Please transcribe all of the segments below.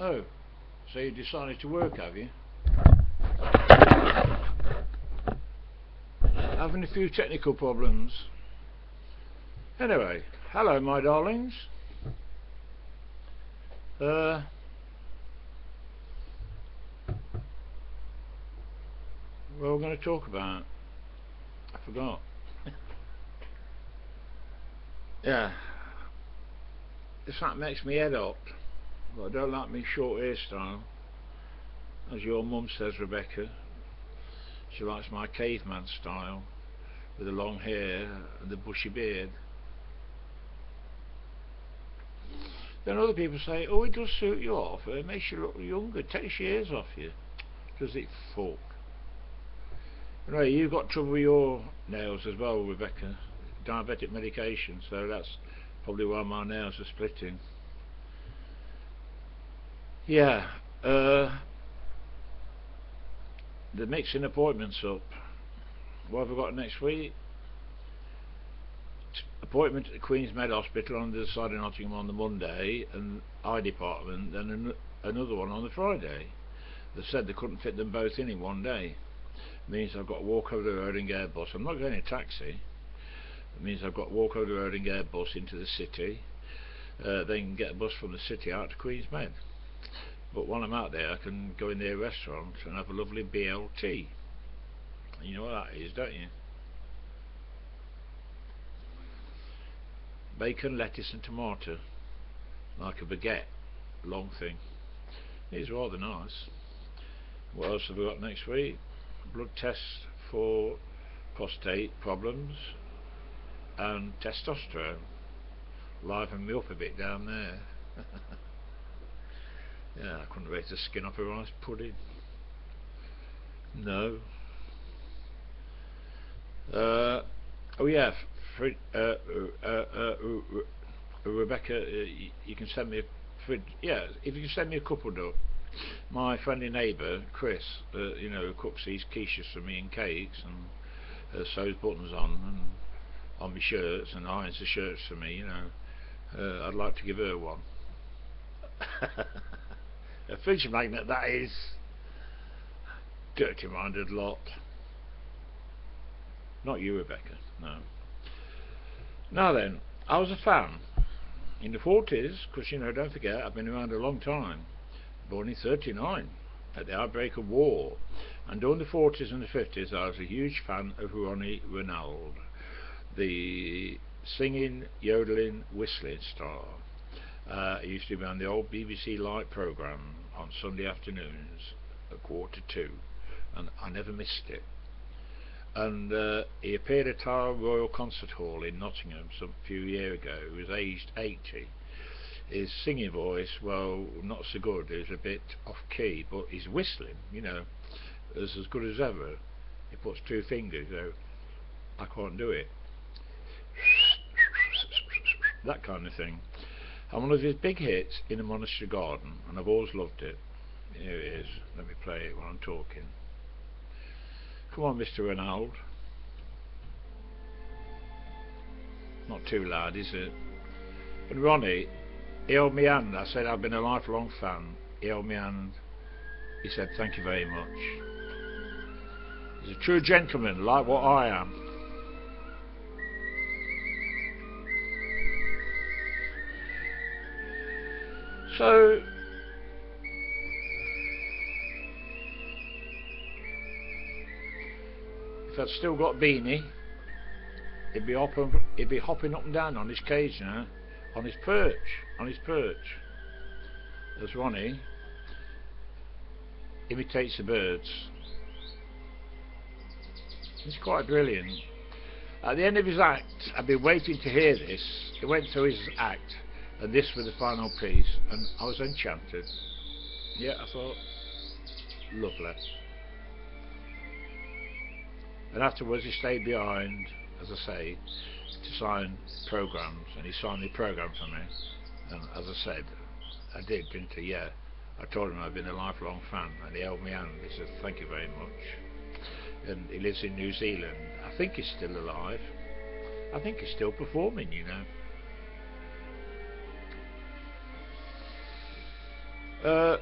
Oh, so you decided to work, have you? Having a few technical problems. Anyway, hello my darlings. What we're going to talk about? I forgot. Yeah. This fact makes me head up, but I don't like me short hairstyle. As your mum says, Rebecca, she likes my caveman style, with the long hair and the bushy beard. Then other people say, oh, it does suit you off, it makes you look younger, it takes years off you. Does it fuck? Anyway, you've got trouble with your nails as well, Rebecca. Diabetic medication, so that's probably why my nails are splitting. Yeah, they're mixing appointments up. What have I got next week? Appointment at the Queen's Med Hospital on the other side of Nottingham on the Monday, and eye department, then another one on the Friday. They said they couldn't fit them both in one day. It means I've got to walk over the road and get a bus. I'm not going in a taxi. It means I've got to walk over the road and get a bus into the city, then get a bus from the city out to Queen's Med. But while I'm out there, I can go in their restaurant and have a lovely BLT. You know what that is, don't you? Bacon, lettuce and tomato, like a baguette, long thing. It's rather nice. What else have we got next week? Blood test for prostate problems and testosterone. Liven me up a bit down there. Yeah, I couldn't wait to skin up a rice pudding. No. Oh yeah, Rebecca, you can send me a yeah, if you can send me a couple of my friendly neighbour Chris, you know, who cooks these quiches for me and cakes and sews buttons on my shirts and irons the shirts for me, you know. I'd like to give her one. A fridge magnet, that is. Dirty minded lot. Not you, Rebecca, no. Now then, I was a fan in the 40s, because, you know, don't forget, I've been around a long time. Born in 39, at the outbreak of war. And during the 40s and the 50s, I was a huge fan of Ronnie Renaud, the singing, yodeling, whistling star. He used to be on the old BBC Light programme on Sunday afternoons at 1:45, and I never missed it. And he appeared at our Royal Concert Hall in Nottingham some few years ago. He was aged 80. His singing voice, well, not so good. It was a bit off key, but his whistling, you know, is as good as ever. He puts two fingers out. I can't do it. That kind of thing. And one of his big hits, In a Monastery Garden, and I've always loved it. Here it is. Let me play it while I'm talking. Come on, Mr. Renaud. Not too loud, is it? And Ronnie, he held me hand. I said, I've been a lifelong fan. He held me hand. He said, thank you very much. He's a true gentleman, like what I am. So, if I'd still got Beanie, he'd be hopping up and down on his cage now, on his perch, as Ronnie imitates the birds. It's quite brilliant. At the end of his act, I've been waiting to hear this. He went through his act, and this was the final piece, and I was enchanted. Yeah, I thought, lovely. And afterwards he stayed behind, as I say, to sign programmes, and he signed the programme for me. And as I said, I did, didn't I? Yeah. I told him I've been a lifelong fan, and he held me hand. He said, thank you very much. And he lives in New Zealand. I think he's still alive. I think he's still performing, you know. Uh,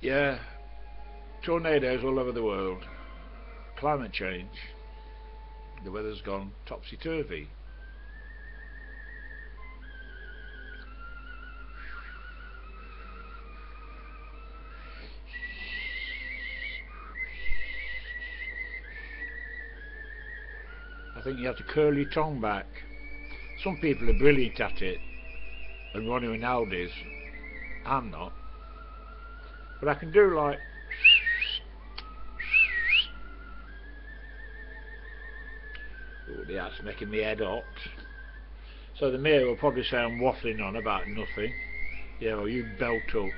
yeah, tornadoes all over the world. Climate change. The weather's gone topsy-turvy. I think you have to curl your tongue back. Some people are brilliant at it, and Ronnie Rinaldi's. I'm not. But I can do like... Oh, that's making me head hot. So the mayor will probably say I'm waffling on about nothing. Yeah, well, you belt up.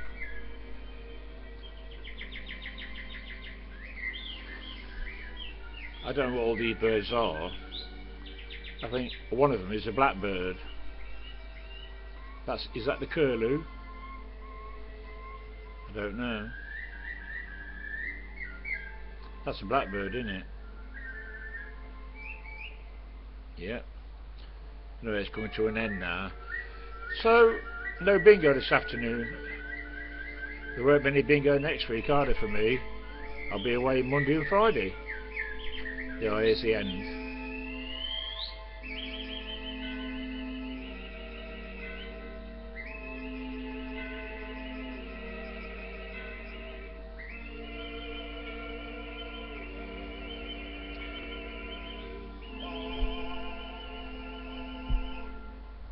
I don't know what all these birds are. I think one of them is a blackbird. Is that the curlew? I don't know. That's a blackbird, isn't it? Yeah. No, it's coming to an end now. So, no bingo this afternoon. There won't be any bingo next week either for me. I'll be away Monday and Friday. Yeah, here's the end.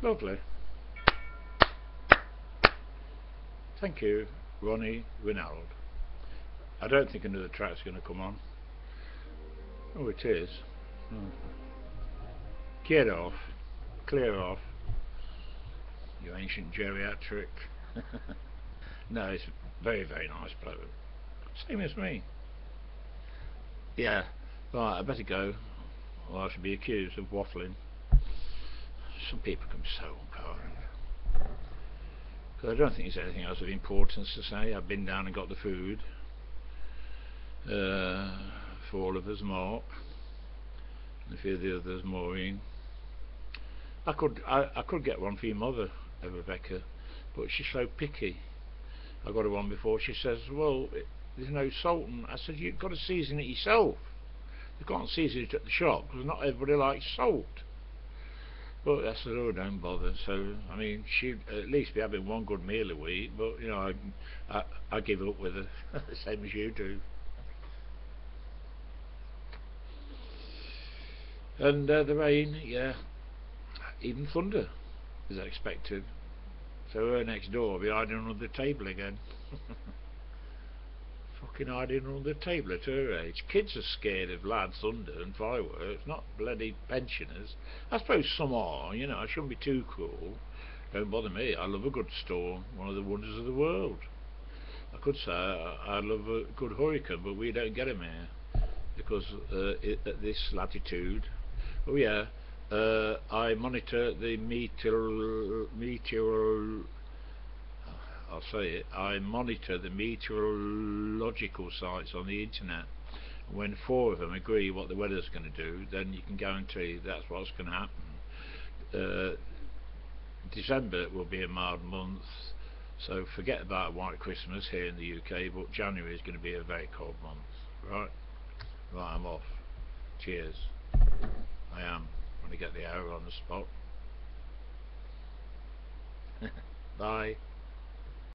Lovely. Thank you, Ronnie Rinald. I don't think another track's going to come on. Oh, it is. Oh. Get off. Clear off. You ancient geriatric. No, it's very, very nice bloke. Same as me. Yeah. Right, I better go, or I should be accused of waffling. Some people can be so unkind. Because I don't think there's anything else of importance to say. I've been down and got the food for all of us, Mark, and a few of the others, Maureen. I could get one for your mother, Rebecca, but she's so picky. I got her one before. She says, well, there's no salt. And I said, you've got to season it yourself. You can't season it at the shop because not everybody likes salt. But I said, oh, don't bother. So, I mean, she'd at least be having one good meal a week. But, you know, I give up with her, the same as you do. And the rain, yeah, even thunder is expected. So her next door will be hiding under the table again. Fucking hiding under the table at her age. Kids are scared of loud thunder and fireworks, not bloody pensioners. I suppose some are, you know, I shouldn't be too cruel. Don't bother me, I love a good storm, one of the wonders of the world. I could say I love a good hurricane, but we don't get them here, because at this latitude. Oh yeah, I monitor the I'll say it. I monitor the meteorological sites on the internet. When 4 of them agree what the weather's going to do, then you can guarantee that's what's going to happen. December will be a mild month, so forget about White Christmas here in the UK, but January is going to be a very cold month. Right, I'm off. Cheers. I am. When I get the hour on the spot. Bye.